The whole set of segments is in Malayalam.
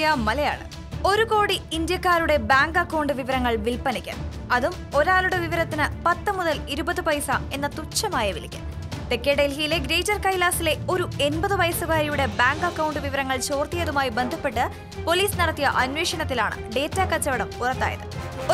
ഇന്ത്യ മലയാളം. 1 കോടി ഇന്ത്യക്കാരുടെ ബാങ്ക് അക്കൗണ്ട് വിവരങ്ങൾ വിൽപ്പനയ്ക്ക്. അതും ഒരാളുടെ വിവരത്തിന് 10 മുതൽ 20 പൈസ എന്ന തുച്ഛമായ വിലയ്ക്ക്. തെക്കേ ഡൽഹിയിലെ ഗ്രേറ്റർ കൈലാസിലെ ഒരു 80 വയസ്സുകാരിയുടെ ബാങ്ക് അക്കൗണ്ട് വിവരങ്ങൾ ചോർത്തിയതുമായി ബന്ധപ്പെട്ട് പോലീസ് നടത്തിയ അന്വേഷണത്തിലാണ് ഡേറ്റ കച്ചവടം പുറത്തായത്.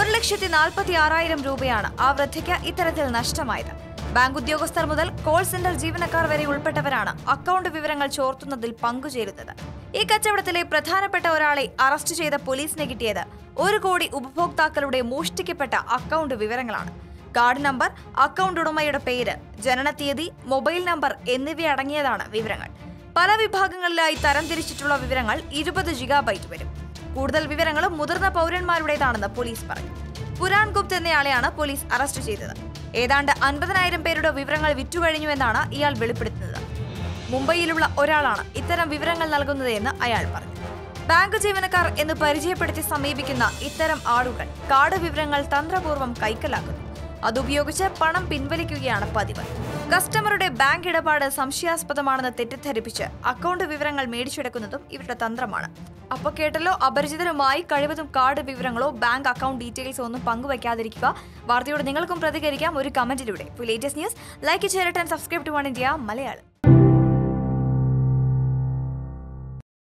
1,46,000 രൂപയാണ് ആ വൃദ്ധയ്ക്ക് ഇത്തരത്തിൽ നഷ്ടമായത്. ബാങ്ക് ഉദ്യോഗസ്ഥർ മുതൽ കോൾ സെന്റർ ജീവനക്കാർ വരെ ഉൾപ്പെട്ടവരാണ് അക്കൗണ്ട് വിവരങ്ങൾ ചോർത്തുന്നതിൽ പങ്കുചേരുന്നത്. ഈ കച്ചവടത്തിലെ പ്രധാനപ്പെട്ട ഒരാളെ അറസ്റ്റ് ചെയ്ത പോലീസിന് കിട്ടിയത് 1 കോടി ഉപഭോക്താക്കളുടെ മോഷ്ടിക്കപ്പെട്ട അക്കൗണ്ട് വിവരങ്ങളാണ്. കാർഡ് നമ്പർ, അക്കൗണ്ട് ഉടമയുടെ പേര്, ജനനതീയതി, മൊബൈൽ നമ്പർ എന്നിവയടങ്ങിയതാണ് വിവരങ്ങൾ. പല വിഭാഗങ്ങളിലായി തരംതിരിച്ചിട്ടുള്ള വിവരങ്ങൾ 20 GB വരും. കൂടുതൽ വിവരങ്ങളും മുതിർന്ന പൗരന്മാരുടേതാണെന്ന് പോലീസ് പറഞ്ഞു. പുരാൺ ഗുപ്ത് എന്നയാളെയാണ് പോലീസ് അറസ്റ്റ് ചെയ്തത്. ഏതാണ്ട് 50,000 പേരുടെ വിവരങ്ങൾ വിറ്റുകഴിഞ്ഞുവെന്നാണ് ഇയാൾ വെളിപ്പെടുത്തുന്നത്. മുംബൈയിലുള്ള ഒരാളാണ് ഇത്തരം വിവരങ്ങൾ നൽകുന്നതെന്ന് അയാൾ പറഞ്ഞു. ബാങ്ക് ജീവനക്കാർ എന്ന് പരിചയപ്പെടുത്തി സമീപിക്കുന്ന ഇത്തരം ആളുകൾ കാർഡ് വിവരങ്ങൾ തന്ത്രപൂർവ്വം കൈക്കലാക്കുന്നു. അതുപയോഗിച്ച് പണം പിൻവലിക്കുകയാണ് പതിവ്. കസ്റ്റമറുടെ ബാങ്ക് ഇടപാട് സംശയാസ്പദമാണെന്ന് തെറ്റിദ്ധരിപ്പിച്ച് അക്കൗണ്ട് വിവരങ്ങൾ മേടിച്ചെടുക്കുന്നതും ഇവരുടെ തന്ത്രമാണ്. അപ്പോൾ കേട്ടല്ലോ, അപരിചിതരുമായി കഴിവതും കാർഡ് വിവരങ്ങളോ ബാങ്ക് അക്കൗണ്ട് ഡീറ്റെയിൽസോ ഒന്നും പങ്കുവയ്ക്കാതിരിക്കുക. വാർത്തയോട് നിങ്ങൾക്കും പ്രതികരിക്കാം ഒരു കമന്റിലൂടെ. Latest news like, share and subscribe to One India Malayalam.